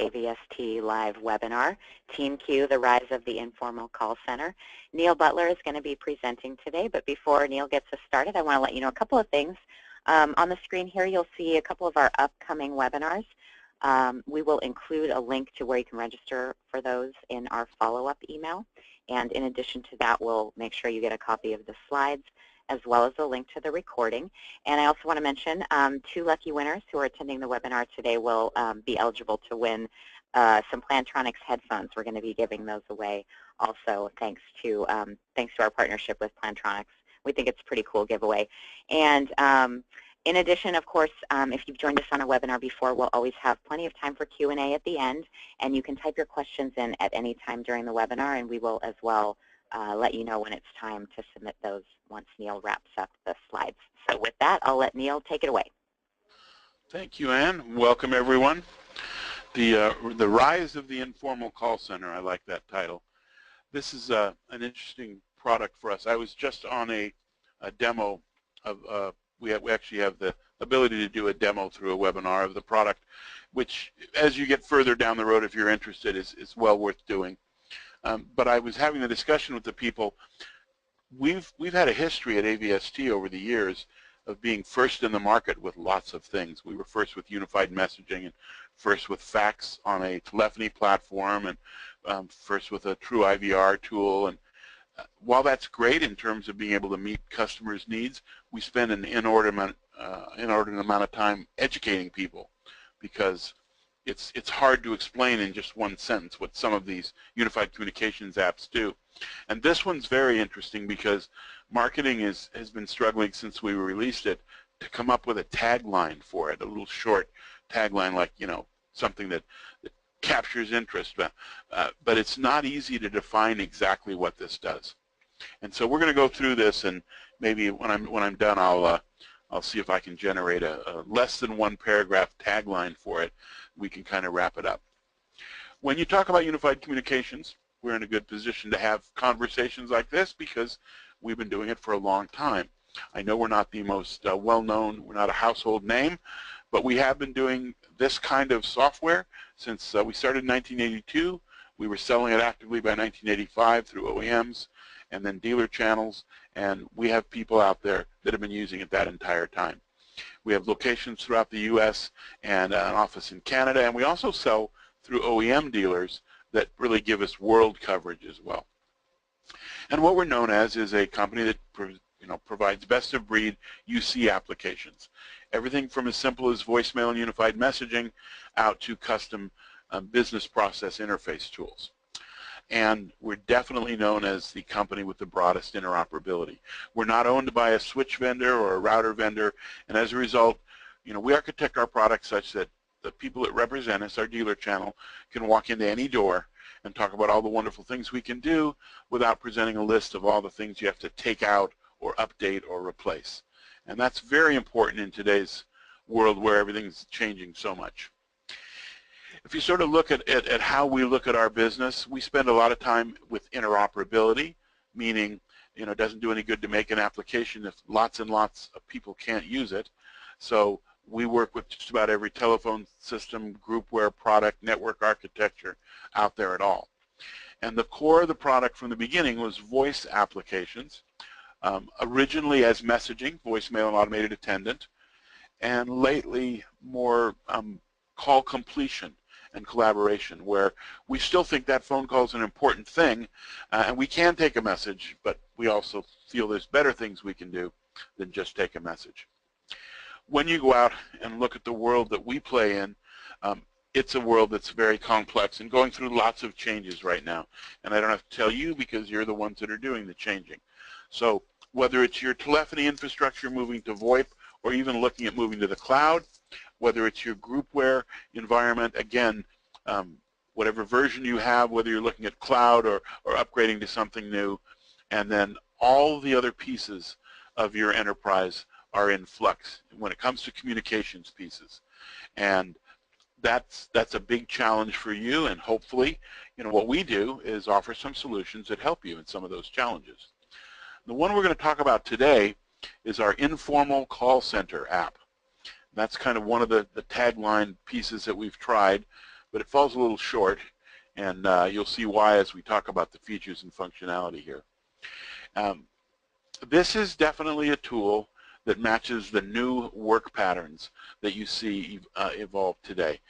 AVST live webinar, TeamQ, the rise of the informal call center. Neil Butler is going to be presenting today, but before Neil gets us started, I want to let you know a couple of things. On the screen here, you'll see a couple of our upcoming webinars. We will include a link to where you can register for those in our follow-up email. And in addition to that, we'll make sure you get a copy of the slides as well as a link to the recording. And I also want to mention 2 lucky winners who are attending the webinar today will be eligible to win some Plantronics headphones. We're going to be giving those away also thanks to our partnership with Plantronics. We think it's a pretty cool giveaway. And in addition, of course, if you've joined us on a webinar before, we'll always have plenty of time for Q&A at the end, and you can type your questions in at any time during the webinar, and we will as well let you know when it's time to submit those once Neil wraps up the slides. So with that, I'll let Neil take it away. Thank you, Ann. Welcome, everyone. The rise of the informal call center, I like that title. This is an interesting product for us. I was just on a demo of, we actually have the ability to do a demo through a webinar of the product, which as you get further down the road, if you're interested, is well worth doing. But I was having a discussion with the people. We've had a history at AVST over the years of being first in the market with lots of things. We were first with unified messaging, and first with fax on a telephony platform, and first with a true IVR tool. And while that's great in terms of being able to meet customers' needs, we spend an inordinate amount of time educating people, because it's hard to explain in just one sentence what some of these unified communications apps do. And this one's very interesting because marketing has been struggling since we released it to come up with a tagline for it, a little short tagline, like, you know, something that captures interest. But it's not easy to define exactly what this does. And so we're going to go through this, and maybe when I'm done, I'll see if I can generate a less than 1 paragraph tagline for it. We can kind of wrap it up. When you talk about unified communications, we're in a good position to have conversations like this because we've been doing it for a long time. I know we're not the most well-known, we're not a household name, but we have been doing this kind of software since we started in 1982. We were selling it actively by 1985 through OEMs and then dealer channels, and we have people out there that have been using it that entire time. We have locations throughout the U.S. and an office in Canada, and we also sell through OEM dealers that really give us world coverage as well. And what we're known as is a company that provides best-of-breed UC applications. Everything from as simple as voicemail and unified messaging out to custom business process interface tools. And we're definitely known as the company with the broadest interoperability. We're not owned by a switch vendor or a router vendor, and as a result, we architect our products such that the people that represent us, our dealer channel, can walk into any door and talk about all the wonderful things we can do without presenting a list of all the things you have to take out or update or replace. And that's very important in today's world where everything's changing so much. If you sort of look at how we look at our business, we spend a lot of time with interoperability, meaning it doesn't do any good to make an application if lots and lots of people can't use it. So we work with just about every telephone system, groupware product, network architecture out there at all. And the core of the product from the beginning was voice applications, originally as messaging, voicemail and automated attendant, and lately more call completion and collaboration, where we still think that phone call is an important thing, and we can take a message, but we also feel there's better things we can do than just take a message. When you go out and look at the world that we play in, it's a world that's very complex and going through lots of changes right now. And I don't have to tell you because you're the ones that are doing the changing. So whether it's your telephony infrastructure moving to VoIP or even looking at moving to the cloud, whether it's your groupware environment, again, whatever version you have, whether you're looking at cloud or upgrading to something new, and then all the other pieces of your enterprise are in flux when it comes to communications pieces. And that's a big challenge for you, and hopefully, what we do is offer some solutions that help you in some of those challenges. The one we're going to talk about today is our Informal Call Center app. That's kind of one of the tagline pieces that we've tried, but it falls a little short, and you'll see why as we talk about the features and functionality here. This is definitely a tool that matches the new work patterns that you see evolve today.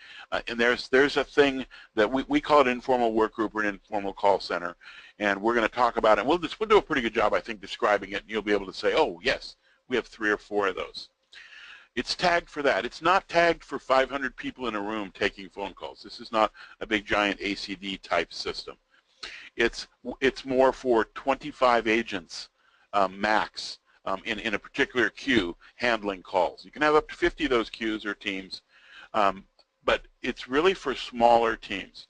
And there's a thing that we call it informal work group or an informal call center, and we're going to talk about it. We'll do a pretty good job, I think, describing it, and you'll be able to say, oh, yes, we have 3 or 4 of those. It's tagged for that. It's not tagged for 500 people in a room taking phone calls. This is not a big giant ACD type system. It's more for 25 agents max in a particular queue handling calls. You can have up to 50 of those queues or teams, but it's really for smaller teams.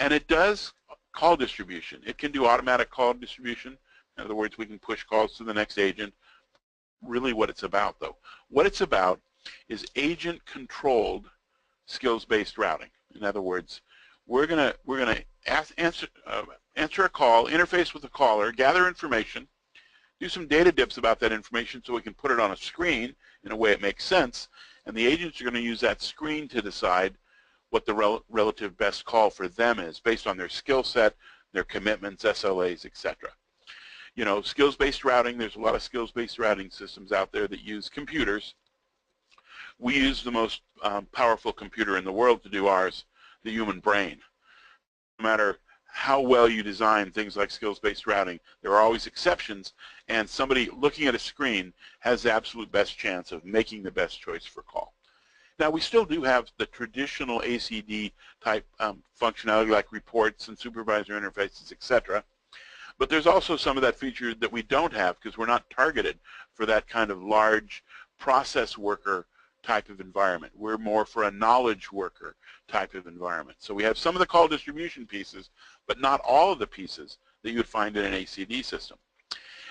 And it does call distribution. It can do automatic call distribution. In other words, we can push calls to the next agent. Really what it's about, though. What it's about is agent-controlled skills-based routing. In other words, we're gonna answer a call, interface with the caller, gather information, do some data dips about that information so we can put it on a screen in a way it makes sense, and the agents are going to use that screen to decide what the relative best call for them is based on their skill set, their commitments, SLAs, etc. You know, skills-based routing, there's a lot of skills-based routing systems out there that use computers. We use the most powerful computer in the world to do ours, the human brain. No matter how well you design things like skills-based routing, there are always exceptions, and somebody looking at a screen has the absolute best chance of making the best choice for call. Now, we still do have the traditional ACD type functionality like reports and supervisor interfaces, etc. But there's also some of that feature that we don't have because we're not targeted for that kind of large process worker type of environment. We're more for a knowledge worker type of environment. So we have some of the call distribution pieces, but not all of the pieces that you would find in an ACD system.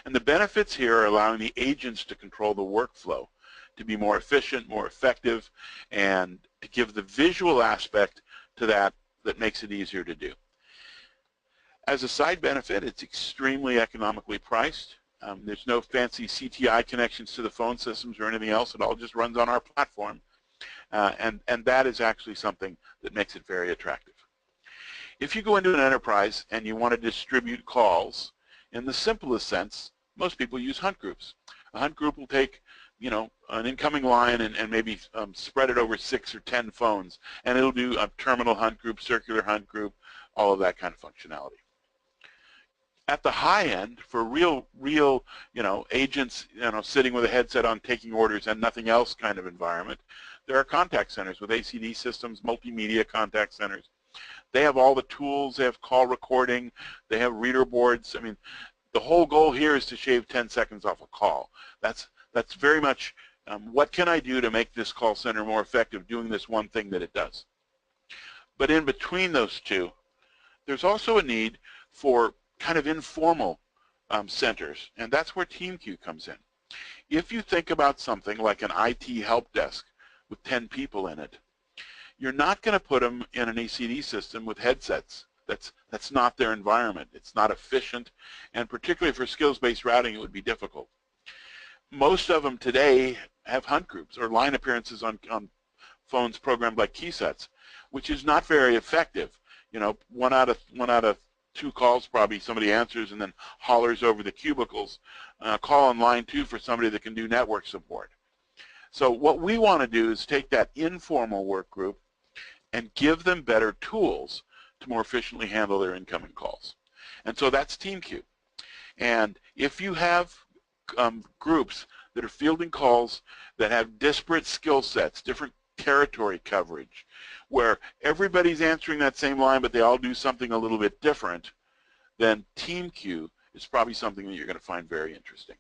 And the benefits here are allowing the agents to control the workflow, to be more efficient, more effective, and to give the visual aspect to that makes it easier to do. As a side benefit, it's extremely economically priced. There's no fancy CTI connections to the phone systems or anything else. It all just runs on our platform. And that is actually something that makes it very attractive. If you go into an enterprise and you want to distribute calls, in the simplest sense, most people use hunt groups. A hunt group will take, you know, an incoming line and maybe spread it over 6 or 10 phones, and it'll do a terminal hunt group, circular hunt group, all of that kind of functionality. At the high end, for real, you know, agents, you know, sitting with a headset on taking orders and nothing else kind of environment, there are contact centers with ACD systems, multimedia contact centers. They have all the tools. They have call recording. They have reader boards. I mean, the whole goal here is to shave 10 seconds off a call. That's very much what can I do to make this call center more effective doing this one thing that it does. But in between those two, there's also a need for kind of informal centers, and that's where TeamQ comes in. If you think about something like an IT help desk with 10 people in it, you're not going to put them in an ACD system with headsets. That's not their environment. It's not efficient, and particularly for skills-based routing, it would be difficult. Most of them today have hunt groups or line appearances on phones programmed like key sets, which is not very effective. You know, one out of 2 calls probably somebody answers and then hollers over the cubicles. Call on line 2 for somebody that can do network support. So what we want to do is take that informal work group and give them better tools to more efficiently handle their incoming calls. And so that's TeamQ. And if you have groups that are fielding calls that have disparate skill sets, different territory coverage, where everybody's answering that same line but they all do something a little bit different, then TeamQ is probably something that you're going to find very interesting.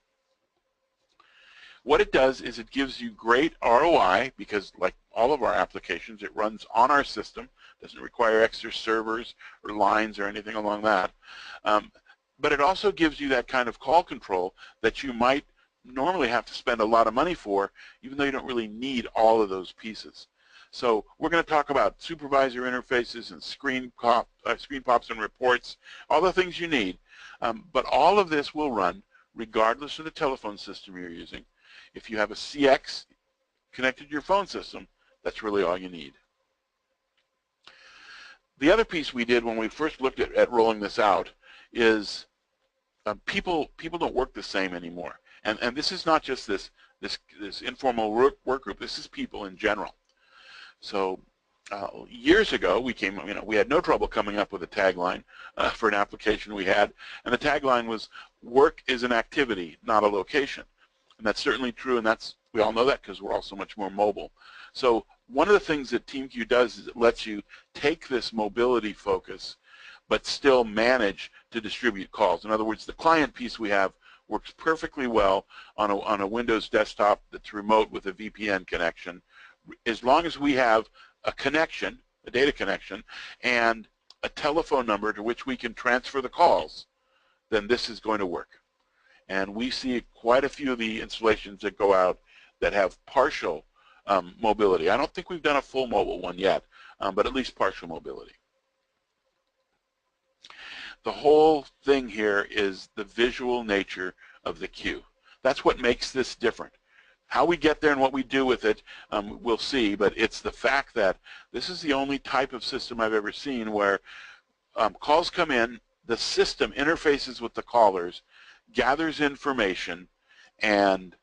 What it does is it gives you great ROI because, like all of our applications, it runs on our system, doesn't require extra servers or lines or anything along that. But it also gives you that kind of call control that you might normally have to spend a lot of money for, even though you don't really need all of those pieces. So we're going to talk about supervisor interfaces and screen pops and reports, all the things you need. But all of this will run regardless of the telephone system you're using. If you have a CX connected to your phone system, that's really all you need. The other piece we did when we first looked at rolling this out is people don't work the same anymore. And this is not just this informal work group. This is people in general. So years ago, we had no trouble coming up with a tagline for an application we had, and the tagline was, "Work is an activity, not a location." And that's certainly true, and we all know that because we're all so much more mobile. So one of the things that TeamQ does is it lets you take this mobility focus but still manage to distribute calls. In other words, the client piece we have works perfectly well on a Windows desktop that's remote with a VPN connection. As long as we have a connection, a data connection, and a telephone number to which we can transfer the calls, then this is going to work. And we see quite a few of the installations that go out that have partial mobility. I don't think we've done a full mobile one yet, but at least partial mobility. The whole thing here is the visual nature of the queue. That's what makes this different. How we get there and what we do with it, we'll see, but it's the fact that this is the only type of system I've ever seen where calls come in, the system interfaces with the callers, gathers information, and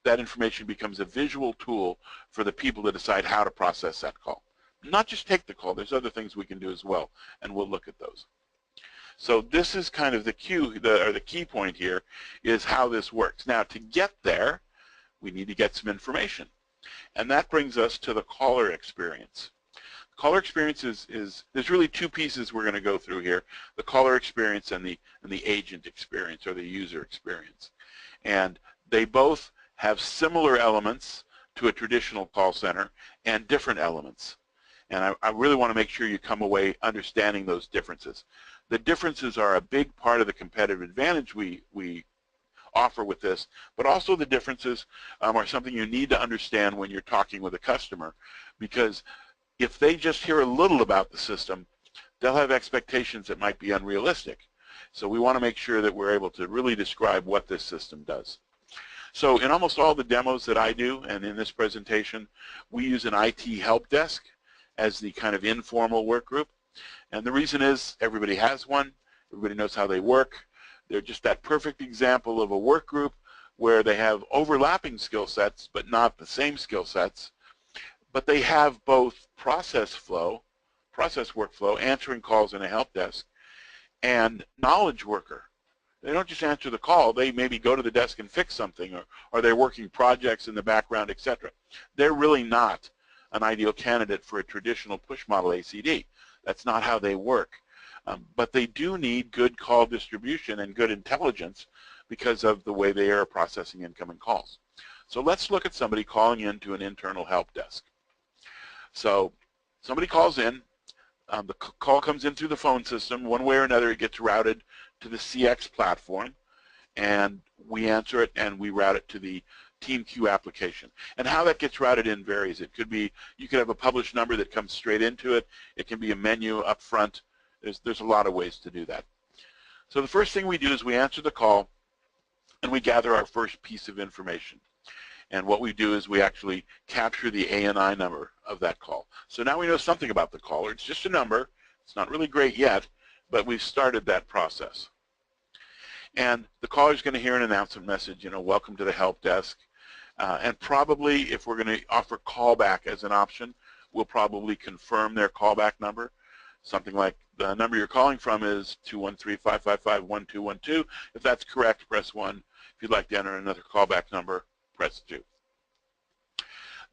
that information becomes a visual tool for the people to decide how to process that call. Not just take the call, there's other things we can do as well, and we'll look at those. So this is kind of the key point here is how this works. Now to get there, we need to get some information. And that brings us to the caller experience. Caller experience there's really two pieces we're going to go through here, the caller experience and the agent experience, or the user experience. And they both have similar elements to a traditional call center and different elements. And I really want to make sure you come away understanding those differences. The differences are a big part of the competitive advantage we offer with this, but also the differences are something you need to understand when you're talking with a customer, because if they just hear a little about the system, they'll have expectations that might be unrealistic. So we want to make sure that we're able to really describe what this system does. So in almost all the demos that I do, and in this presentation, we use an IT help desk as the kind of informal work group. And the reason is everybody has one, everybody knows how they work. They're just that perfect example of a work group where they have overlapping skill sets but not the same skill sets, but they have both process workflow, answering calls in a help desk, and knowledge worker. They don't just answer the call, they maybe go to the desk and fix something, or they're working projects in the background, etc. They're really not an ideal candidate for a traditional push model ACD. That's not how they work. But they do need good call distribution and good intelligence because of the way they are processing incoming calls. So let's look at somebody calling into an internal help desk. So somebody calls in, the call comes in through the phone system. One way or another it gets routed to the CX platform, and we answer it and we route it to the TeamQ application. And how that gets routed in varies. It could be, you could have a published number that comes straight into it. It can be a menu up front. There's a lot of ways to do that. So the first thing we do is we answer the call and we gather our first piece of information. And what we do is we actually capture the ANI number of that call. So now we know something about the caller. It's just a number. It's not really great yet, but we've started that process. And the caller is going to hear an announcement message, welcome to the help desk. And probably if we're going to offer callback as an option, we'll probably confirm their callback number. Something like the number you're calling from is 213-555-1212. If that's correct, press 1. If you'd like to enter another callback number, press 2.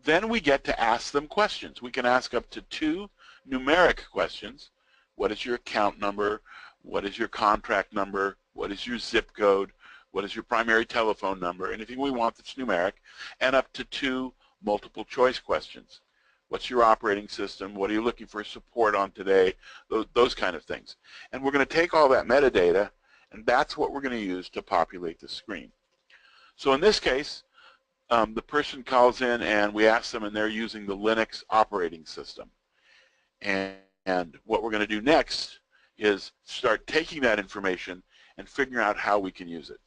Then we get to ask them questions. We can ask up to 2 numeric questions. What is your account number? What is your contract number? What is your zip code? What is your primary telephone number? Anything we want that's numeric. And up to 2 multiple choice questions. What's your operating system? What are you looking for support on today? Those kind of things. And we're going to take all that metadata, and that's what we're going to use to populate the screen. So in this case, the person calls in and we ask them, and they're using the Linux operating system. And what we're going to do next is start taking that information and figuring out how we can use it.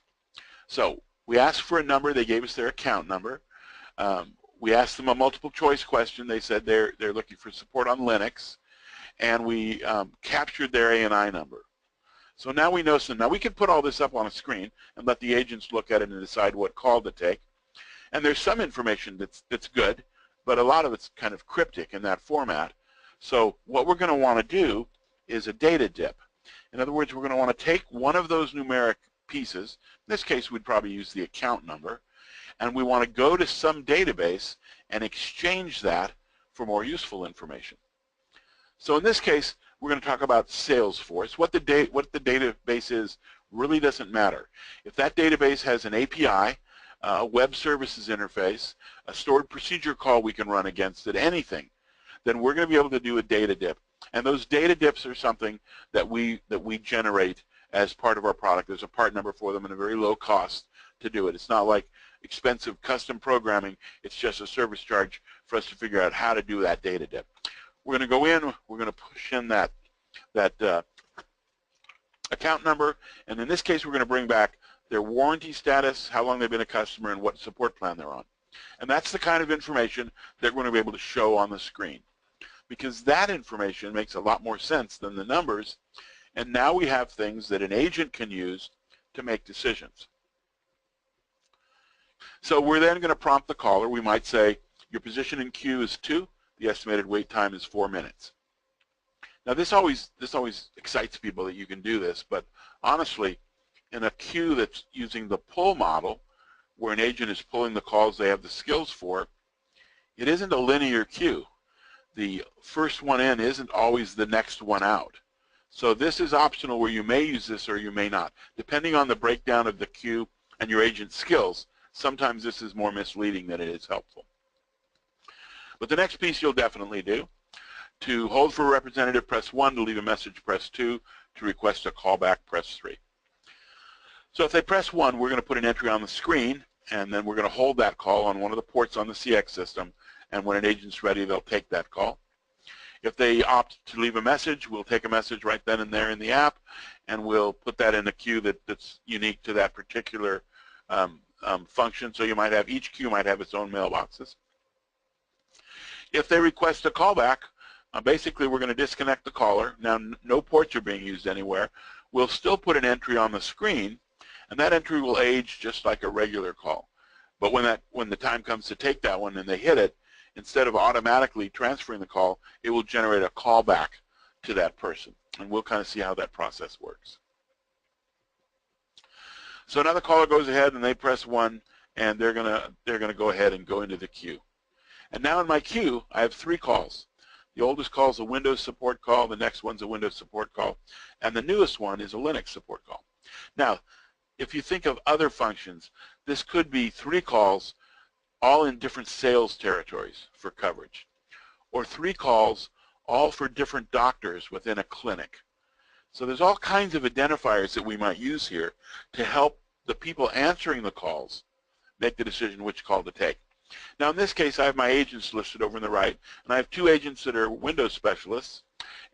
So we asked for a number. They gave us their account number. We asked them a multiple choice question. They said they're looking for support on Linux. and we captured their ANI number. So now we know some. Now we can put all this up on a screen and let the agents look at it and decide what call to take. And there's some information that's good, but a lot of it's kind of cryptic in that format. So what we're going to want to do is a data dip. In other words, we're going to want to take one of those numeric pieces. In this case, we'd probably use the account number, and we want to go to some database and exchange that for more useful information. So in this case, we're going to talk about Salesforce. What the database is really doesn't matter. If that database has an API, a web services interface, a stored procedure call we can run against it, anything, then we're going to be able to do a data dip. And those data dips are something that we generate as part of our product. There's a part number for them and a very low cost to do it. It's not like expensive custom programming. It's just a service charge for us to figure out how to do that data dip. We're going to go in, we're going to push in that account number, and in this case we're going to bring back their warranty status, how long they've been a customer, and what support plan they're on. And that's the kind of information that we're going to be able to show on the screen, because that information makes a lot more sense than the numbers, and now we have things that an agent can use to make decisions. So we're then going to prompt the caller. We might say, your position in queue is 2, the estimated wait time is 4 minutes. Now this always excites people that you can do this, but honestly, in a queue that's using the pull model, where an agent is pulling the calls they have the skills for, it isn't a linear queue. The first one in isn't always the next one out. So this is optional, where you may use this or you may not. Depending on the breakdown of the queue and your agent's skills, sometimes this is more misleading than it is helpful. But the next piece you'll definitely do. To hold for a representative, press 1. To leave a message, press 2. To request a callback, press 3. So if they press 1, we're going to put an entry on the screen, and then we're going to hold that call on one of the ports on the CX system, and when an agent's ready, they'll take that call. If they opt to leave a message, we'll take a message right then and there in the app, and we'll put that in a queue that's unique to that particular function. So you might have, each queue might have its own mailboxes. If they request a callback, basically we're going to disconnect the caller. Now no ports are being used anywhere. We'll still put an entry on the screen, and that entry will age just like a regular call. But when the time comes to take that one and they hit it, instead of automatically transferring the call, it will generate a callback to that person. And we'll kind of see how that process works. So now the caller goes ahead and they press 1, and they're gonna go ahead and go into the queue. And now in my queue, I have 3 calls. The oldest call is a Windows support call, the next one's a Windows support call, and the newest one is a Linux support call. Now, if you think of other functions, this could be 3 calls all in different sales territories for coverage, or 3 calls all for different doctors within a clinic. So there's all kinds of identifiers that we might use here to help the people answering the calls make the decision which call to take. Now in this case, I have my agents listed over on the right, and I have 2 agents that are Windows specialists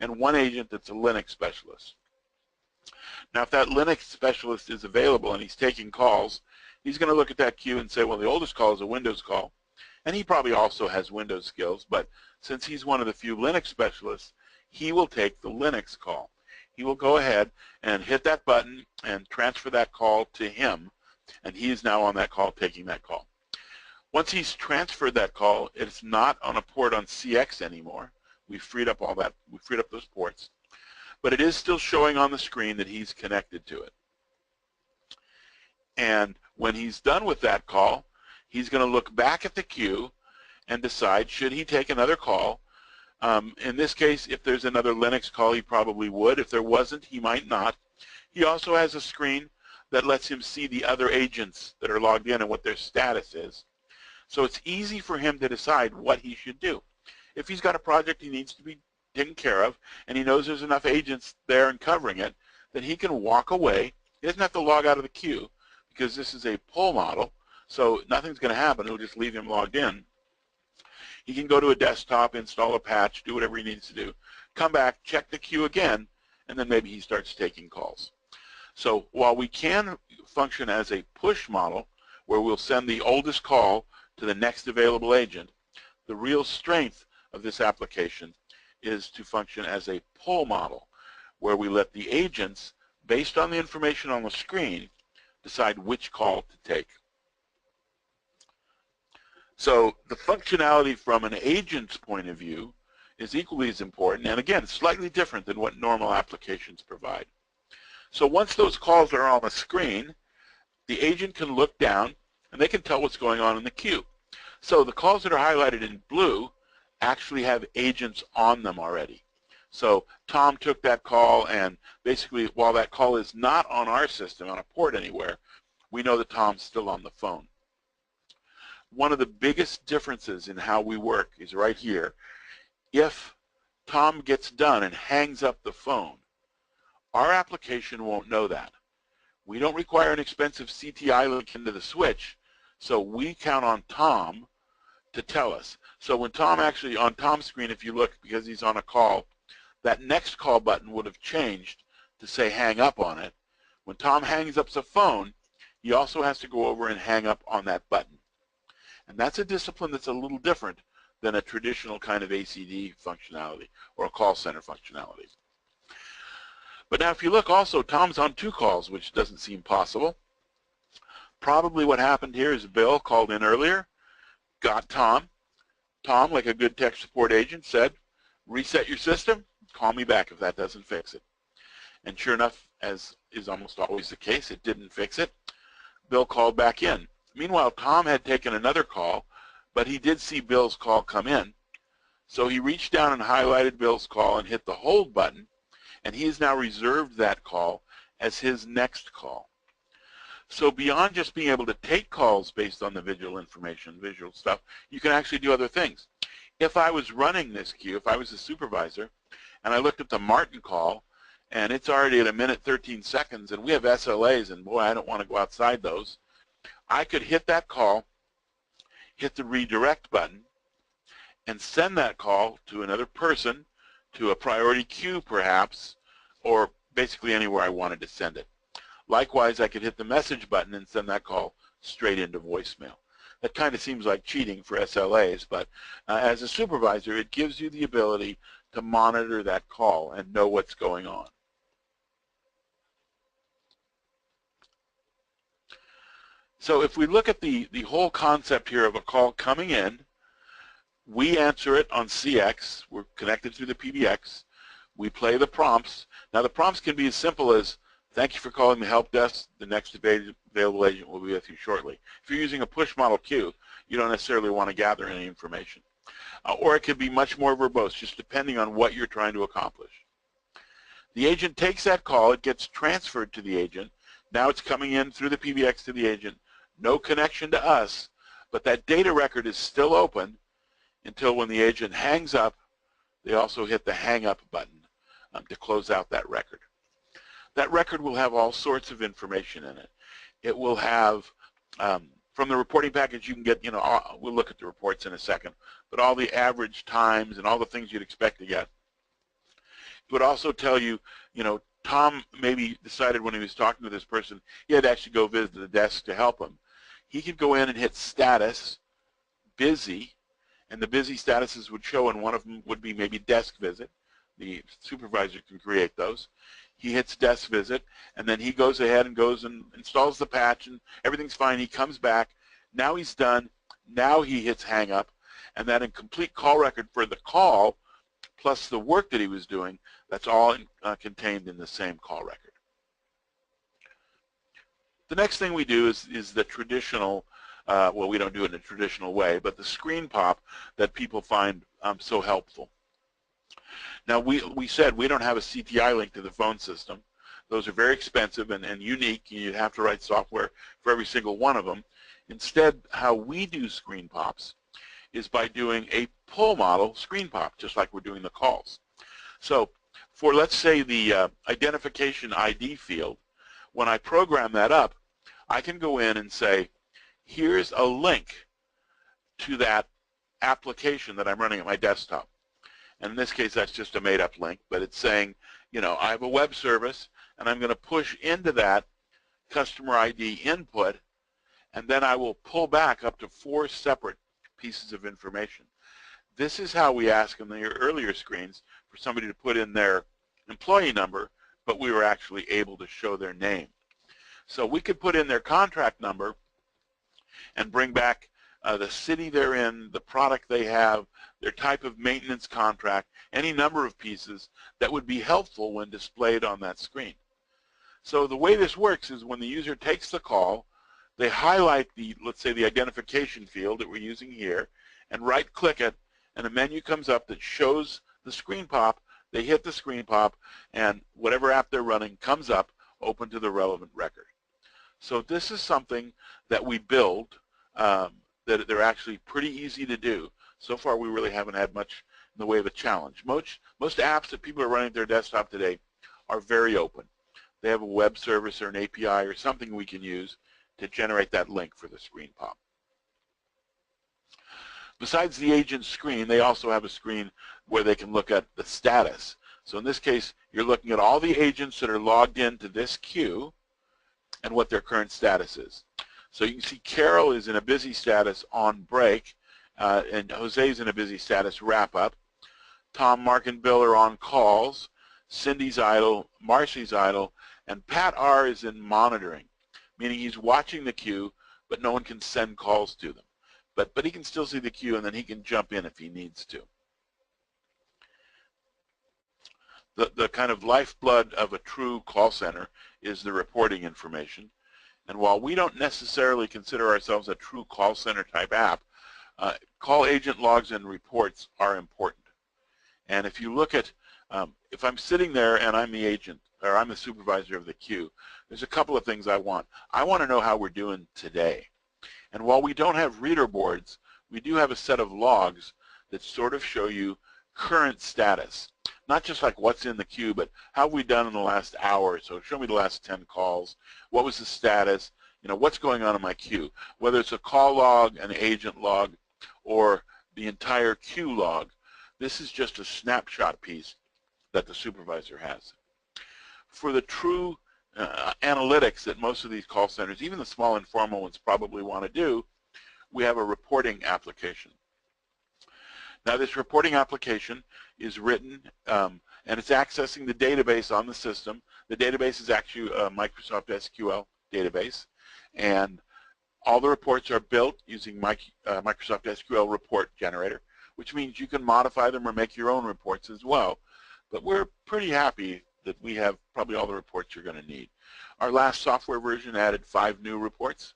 and 1 agent that's a Linux specialist. Now if that Linux specialist is available and he's taking calls, he's going to look at that queue and say, well, the oldest call is a Windows call, and he probably also has Windows skills, but since he's one of the few Linux specialists, he will take the Linux call. He will go ahead and hit that button and transfer that call to him, and he is now on that call taking that call. Once he's transferred that call, it's not on a port on CX anymore. We've freed up all that. We've freed up those ports. But it is still showing on the screen that he's connected to it. And when he's done with that call, he's going to look back at the queue and decide, should he take another call? In this case, if there's another Linux call, he probably would. If there wasn't, he might not. He also has a screen that lets him see the other agents that are logged in and what their status is. So it's easy for him to decide what he should do. If he's got a project he needs to be taken care of, and he knows there's enough agents there and covering it, then he can walk away. He doesn't have to log out of the queue, because this is a pull model, so nothing's going to happen. It'll just leave him logged in. He can go to a desktop, install a patch, do whatever he needs to do, come back, check the queue again, and then maybe he starts taking calls. So while we can function as a push model, where we'll send the oldest call to the next available agent, the real strength of this application is to function as a pull model, where we let the agents, based on the information on the screen, decide which call to take. So the functionality from an agent's point of view is equally as important, and again, slightly different than what normal applications provide. So once those calls are on the screen, the agent can look down and they can tell what's going on in the queue. So the calls that are highlighted in blue actually have agents on them already. So Tom took that call, and basically while that call is not on our system, on a port anywhere, we know that Tom's still on the phone. One of the biggest differences in how we work is right here. If Tom gets done and hangs up the phone, our application won't know that. We don't require an expensive CTI link into the switch, so we count on Tom to tell us. So when Tom actually, on Tom's screen, if you look, because he's on a call, that next call button would have changed to say hang up on it. When Tom hangs up the phone, he also has to go over and hang up on that button. And that's a discipline that's a little different than a traditional kind of ACD functionality or a call center functionality. But now if you look also, Tom's on 2 calls, which doesn't seem possible. Probably what happened here is Bill called in earlier, got Tom. Tom, like a good tech support agent, said, reset your system, call me back if that doesn't fix it. And sure enough, as is almost always the case, it didn't fix it. Bill called back in. Meanwhile, Tom had taken another call, but he did see Bill's call come in. So he reached down and highlighted Bill's call and hit the hold button, and he has now reserved that call as his next call. So beyond just being able to take calls based on the visual information, visual stuff, you can actually do other things. If I was running this queue, if I was a supervisor, and I looked at the Martin call, and it's already at 1:13, and we have SLAs, and boy, I don't want to go outside those, I could hit that call, hit the redirect button, and send that call to another person, to a priority queue perhaps, or basically anywhere I wanted to send it. Likewise, I could hit the message button and send that call straight into voicemail. That kind of seems like cheating for SLAs, but as a supervisor, it gives you the ability to monitor that call and know what's going on. So if we look at the whole concept here of a call coming in, we answer it on CX. We're connected through the PBX. We play the prompts. Now the prompts can be as simple as, thank you for calling the help desk. The next available agent will be with you shortly. If you're using a push model queue, you don't necessarily want to gather any information. Or it could be much more verbose, just depending on what you're trying to accomplish. The agent takes that call. It gets transferred to the agent. Now it's coming in through the PBX to the agent. No connection to us, but that data record is still open until when the agent hangs up, they also hit the hang up button to close out that record. That record will have all sorts of information in it. It will have, from the reporting package you can get, we'll look at the reports in a second, but all the average times and all the things you'd expect to get. It would also tell you, Tom maybe decided when he was talking to this person, he had to actually go visit the desk to help him. He could go in and hit status, busy, and the busy statuses would show, and one of them would be maybe desk visit. The supervisor can create those. He hits desk visit, and then he goes ahead and goes and installs the patch, and everything's fine. He comes back. Now he's done. Now he hits hang up, and that incomplete call record for the call plus the work that he was doing, that's all contained in the same call record. The next thing we do is the traditional, well, we don't do it in a traditional way, but the screen pop that people find so helpful. Now, we said we don't have a CTI link to the phone system. Those are very expensive and unique. You'd have to write software for every single one of them. Instead, how we do screen pops is by doing a pull model screen pop, just like we're doing the calls. So for, let's say, the identification ID field, when I program that up, I can go in and say, here's a link to that application that I'm running at my desktop. And in this case, that's just a made-up link, but it's saying, I have a web service, and I'm going to push into that customer ID input, and then I will pull back up to 4 separate pieces of information. This is how we asked in the earlier screens for somebody to put in their employee number, but we were actually able to show their name. So we could put in their contract number and bring back the city they're in, the product they have, their type of maintenance contract, any number of pieces that would be helpful when displayed on that screen. So the way this works is when the user takes the call, they highlight the, let's say, the identification field that we're using here, and right-click it, and a menu comes up that shows the screen pop. They hit the screen pop, and whatever app they're running comes up, open to the relevant record. So this is something that we build that they're actually pretty easy to do. So far, we really haven't had much in the way of a challenge. Most apps that people are running at their desktop today are very open. They have a web service or an API or something we can use to generate that link for the screen pop. Besides the agent screen, they also have a screen where they can look at the status. So in this case, you're looking at all the agents that are logged into this queue and what their current status is. So you can see Carol is in a busy status on break, and Jose's in a busy status wrap up. Tom, Mark, and Bill are on calls. Cindy's idle, Marcy's idle, and Pat R is in monitoring, meaning he's watching the queue, but no one can send calls to them. But he can still see the queue, and then he can jump in if he needs to. The kind of lifeblood of a true call center is the reporting information. And while we don't necessarily consider ourselves a true call center type app, call agent logs and reports are important. And if you look at, if I'm sitting there and I'm the agent, or I'm the supervisor of the queue, there's a couple of things I want. I want to know how we're doing today. And while we don't have reader boards, we do have a set of logs that sort of show you current status. Not just like what's in the queue, but how have we done in the last hour? So show me the last 10 calls. What was the status? You know, what's going on in my queue? Whether it's a call log, an agent log, or the entire queue log, this is just a snapshot piece that the supervisor has. For the true analytics that most of these call centers, even the small informal ones, probably want to do, we have a reporting application. Now this reporting application is written and it's accessing the database on the system. The database is actually a Microsoft SQL database, and all the reports are built using Microsoft SQL report generator, which means you can modify them or make your own reports as well. But we're pretty happy that we have probably all the reports you're going to need. Our last software version added 5 new reports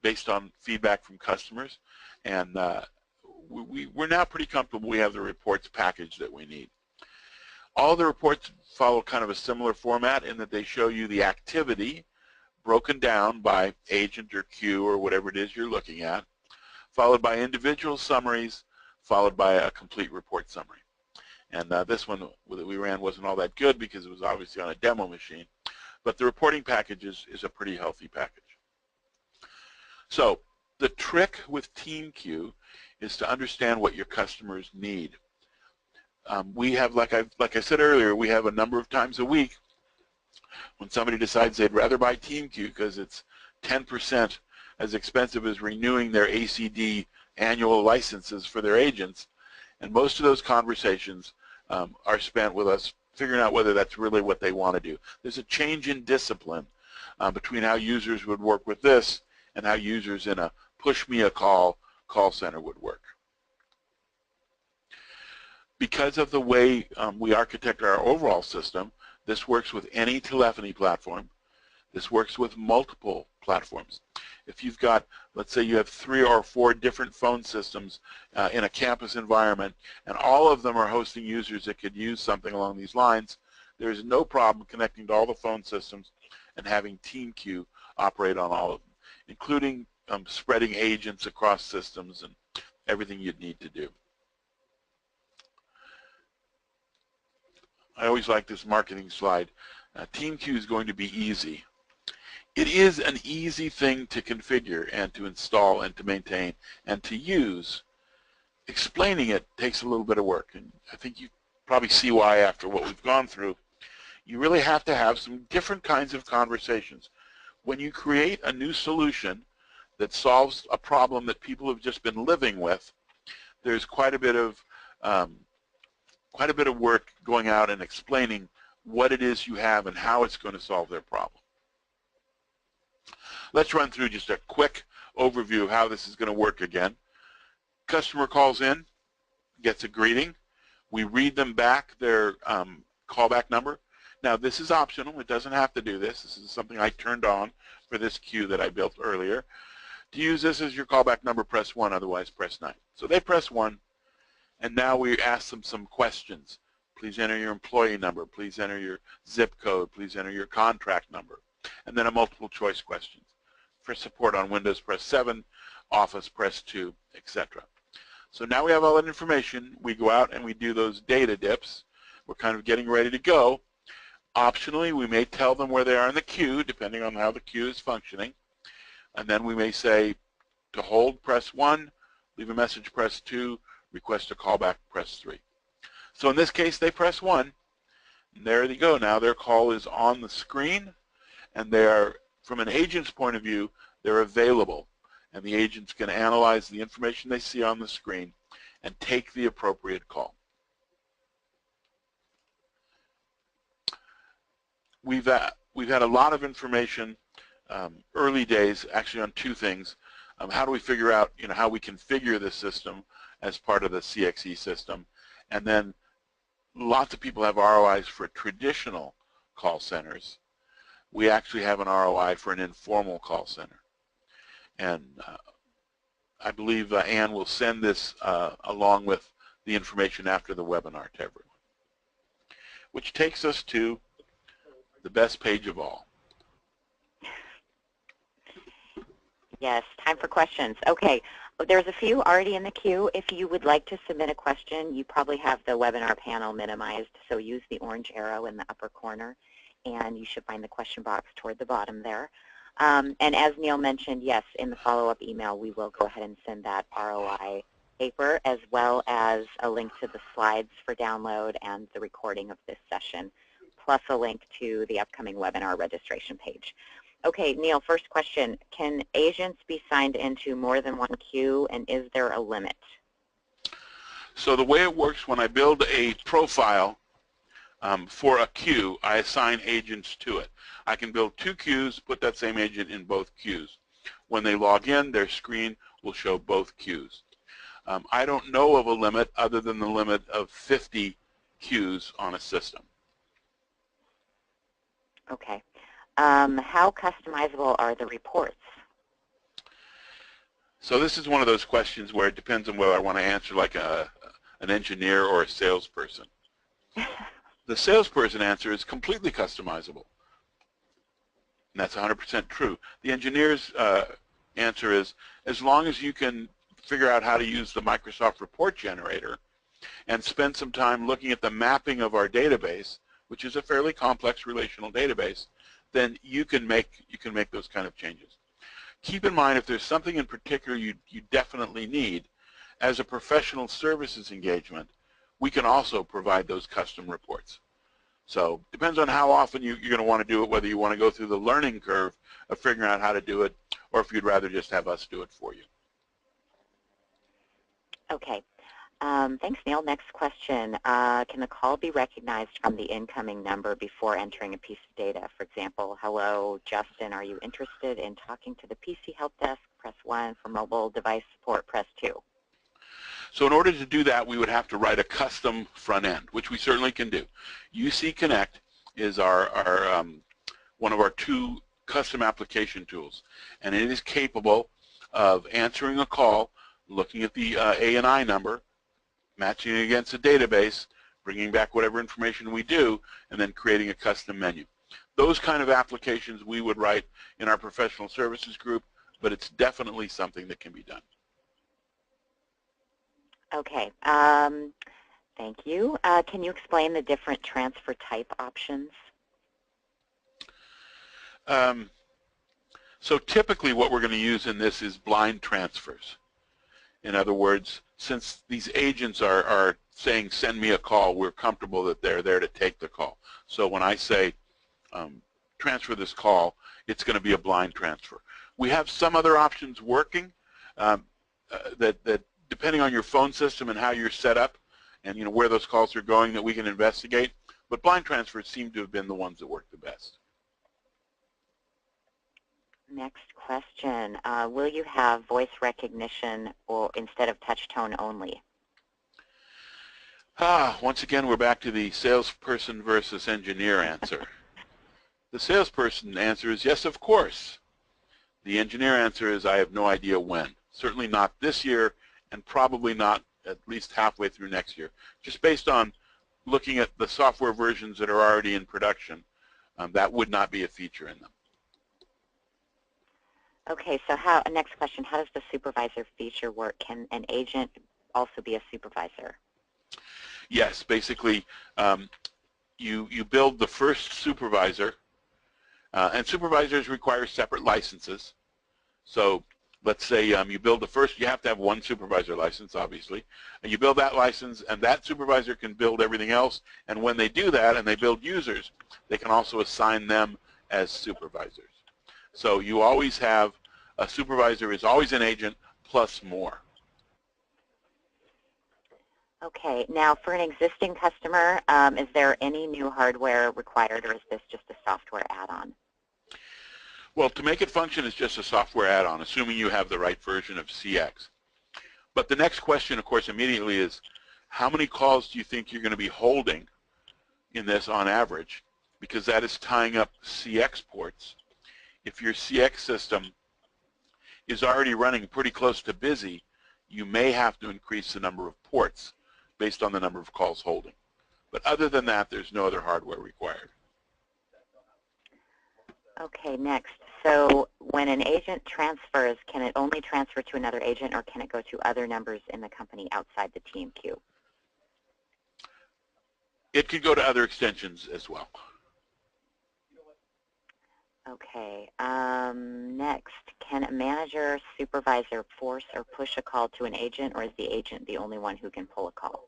based on feedback from customers, and we're now pretty comfortable we have the reports package that we need. All the reports follow kind of a similar format in that they show you the activity broken down by agent or queue or whatever it is you're looking at, followed by individual summaries, followed by a complete report summary. And this one that we ran wasn't all that good because it was obviously on a demo machine, but the reporting package is a pretty healthy package. So the trick with TeamQ is to understand what your customers need. We have, like I said earlier, we have a number of times a week when somebody decides they'd rather buy TeamQ because it's 10% as expensive as renewing their ACD annual licenses for their agents. And most of those conversations are spent with us figuring out whether that's really what they want to do. There's a change in discipline between how users would work with this and how users in a push me a call center would work. Because of the way we architect our overall system, this works with any telephony platform. This works with multiple platforms. If you've got, let's say you have 3 or 4 different phone systems in a campus environment, and all of them are hosting users that could use something along these lines, there's no problem connecting to all the phone systems and having TeamQ operate on all of them, including spreading agents across systems and everything you'd need to do. I always like this marketing slide. TeamQ is going to be easy. It is an easy thing to configure and to install and to maintain and to use. Explaining it takes a little bit of work, and I think you probably see why after what we've gone through. You really have to have some different kinds of conversations. When you create a new solution that solves a problem that people have just been living with, there's quite a bit of work going out and explaining what it is you have and how it's going to solve their problem. Let's run through just a quick overview of how this is going to work again. Customer calls in, gets a greeting. We read them back their callback number. Now, this is optional. It doesn't have to do this. This is something I turned on for this queue that I built earlier. To use this as your callback number, press 1, otherwise press 9. So they press 1, and now we ask them some questions. Please enter your employee number. Please enter your zip code. Please enter your contract number. And then a multiple choice questions. For support on Windows, press 7, Office, press 2, etc. So now we have all that information. We go out and we do those data dips. We're kind of getting ready to go. Optionally, we may tell them where they are in the queue, depending on how the queue is functioning. And then we may say, to hold, press 1, leave a message, press 2, request a callback, press 3. So in this case, they press 1, and there they go. Now their call is on the screen, and they are, from an agent's point of view, they're available. And the agent's going to analyze the information they see on the screen and take the appropriate call. We've had a lot of information early days, actually, on two things. How do we figure out, how we configure this system as part of the CXE system? And then lots of people have ROIs for traditional call centers. We actually have an ROI for an informal call center. And I believe Ann will send this along with the information after the webinar to everyone. Which takes us to the best page of all. Yes, time for questions. Okay, there's a few already in the queue. If you would like to submit a question, you probably have the webinar panel minimized, so use the orange arrow in the upper corner, and you should find the question box toward the bottom there. And as Neil mentioned, yes, in the follow-up email, we will go ahead and send that ROI paper, as well as a link to the slides for download and the recording of this session, plus a link to the upcoming webinar registration page. Okay, Neil, first question. Can agents be signed into more than one queue, and is there a limit? So the way it works, when I build a profile for a queue, I assign agents to it. I can build 2 queues, put that same agent in both queues. When they log in, their screen will show both queues. I don't know of a limit other than the limit of 50 queues on a system. Okay. How customizable are the reports? So this is one of those questions where it depends on whether I want to answer like an engineer or a salesperson. The salesperson answer is completely customizable. And that's 100% true. The engineer's answer is, as long as you can figure out how to use the Microsoft Report Generator and spend some time looking at the mapping of our database, which is a fairly complex relational database, then you can make those kind of changes. Keep in mind, if there's something in particular you definitely need, as a professional services engagement, we can also provide those custom reports. So it depends on how often you're going to want to do it, whether you want to go through the learning curve of figuring out how to do it, or if you'd rather just have us do it for you. Okay. Thanks, Neil. Next question. Can the call be recognized from the incoming number before entering a piece of data? For example, hello, Justin, are you interested in talking to the PC help desk? Press 1. For mobile device support, press 2. So in order to do that, we would have to write a custom front end, which we certainly can do. UC Connect is one of our 2 custom application tools, and it is capable of answering a call, looking at the A&I number, matching it against a database, bringing back whatever information we do, and then creating a custom menu. Those kind of applications we would write in our professional services group, but it's definitely something that can be done. Okay. Thank you. Can you explain the different transfer type options? So typically what we're going to use in this is blind transfers. In other words, since these agents are saying, send me a call, we're comfortable that they're there to take the call. So when I say, transfer this call, it's going to be a blind transfer. We have some other options working that depending on your phone system and how you're set up and where those calls are going, that we can investigate. But blind transfers seem to have been the ones that work the best. Next question. Will you have voice recognition or instead of touch tone only? Once again, we're back to the salesperson versus engineer answer. The salesperson answer is yes, of course. The engineer answer is I have no idea when. Certainly not this year, and probably not at least halfway through next year. Just based on looking at the software versions that are already in production, that would not be a feature in them. Okay, so next question, how does the supervisor feature work? Can an agent also be a supervisor? Yes, basically you build the first supervisor, and supervisors require separate licenses. So let's say you build the first, you have to have one supervisor license, obviously, and you build that license, and that supervisor can build everything else, and when they do that and they build users, they can also assign them as supervisors. So you always have a supervisor is always an agent plus more. Okay, now for an existing customer, is there any new hardware required, or is this just a software add-on? Well, to make it function, it's just a software add-on, assuming you have the right version of CX. But the next question, of course, immediately is, how many calls do you think you're going to be holding in this on average? Because that is tying up CX ports. If your CX system is already running pretty close to busy, you may have to increase the number of ports based on the number of calls holding. But other than that, there's no other hardware required. Okay, next. So when an agent transfers, can it only transfer to another agent, or can it go to other numbers in the company outside the TeamQ? It could go to other extensions as well. Okay. Next, can a manager, supervisor force or push a call to an agent, or is the agent the only one who can pull a call?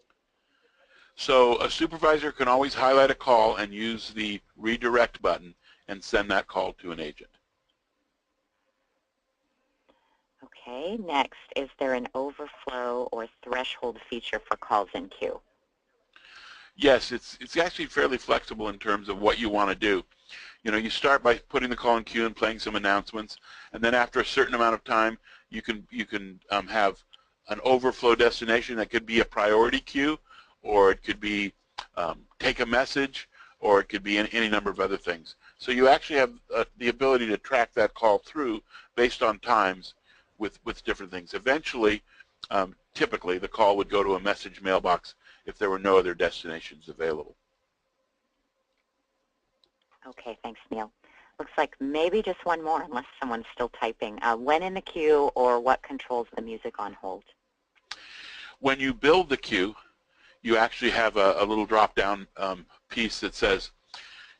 So a supervisor can always highlight a call and use the redirect button and send that call to an agent. Okay. Next, is there an overflow or threshold feature for calls in queue? Yes, it's actually fairly flexible in terms of what you want to do. You start by putting the call in queue and playing some announcements, and then after a certain amount of time, you can have an overflow destination that could be a priority queue, or it could be take a message, or it could be any number of other things. So you actually have the ability to track that call through based on times with different things. Eventually, typically, the call would go to a message mailbox if there were no other destinations available. Okay, thanks, Neil. Looks like maybe just one more, unless someone's still typing. When in the queue, or what controls the music on hold? When you build the queue, you actually have a little drop-down piece that says,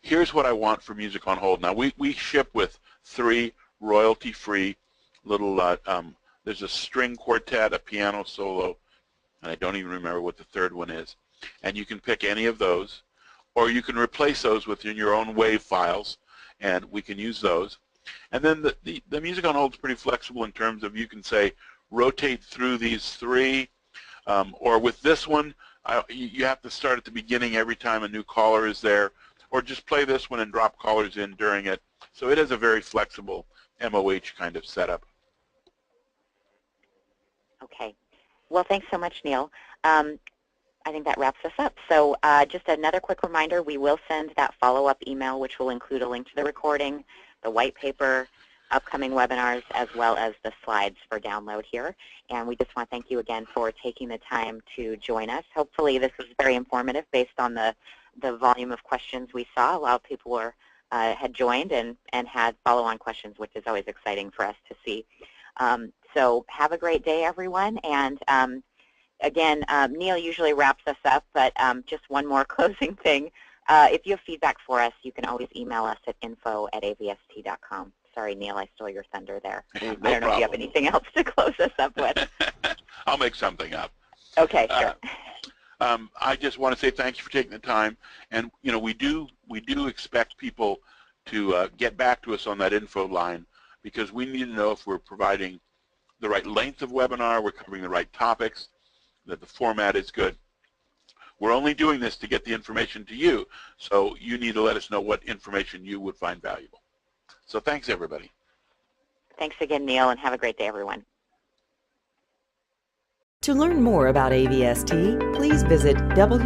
here's what I want for music on hold. Now, we ship with 3 royalty-free little, there's a string quartet, a piano solo, and I don't even remember what the third one is. And you can pick any of those, or you can replace those within your own WAV files, and we can use those. And then the music on hold is pretty flexible in terms of you can say, rotate through these 3, or with this one, you have to start at the beginning every time a new caller is there, or just play this one and drop callers in during it. So it is a very flexible MOH kind of setup. Okay. Well, thanks so much, Neil. I think that wraps us up. So just another quick reminder, we will send that follow-up email, which will include a link to the recording, the white paper, upcoming webinars, as well as the slides for download here. And we just want to thank you again for taking the time to join us. Hopefully this was very informative based on the volume of questions we saw. A lot of people were, had joined and had follow-on questions, which is always exciting for us to see. So have a great day, everyone. And again, Neil usually wraps us up, but just one more closing thing. If you have feedback for us, you can always email us at info@avst.com. Sorry, Neil, I stole your thunder there. No I don't know if you have anything else to close us up with. I'll make something up. Okay, sure. I just want to say thank you for taking the time, and we do expect people to get back to us on that info line, because we need to know if we're providing the right length of webinar, we're covering the right topics, that the format is good. We're only doing this to get the information to you, so you need to let us know what information you would find valuable. So thanks, everybody. Thanks again, Neil, and have a great day, everyone. To learn more about AVST, please visit www.avst.com.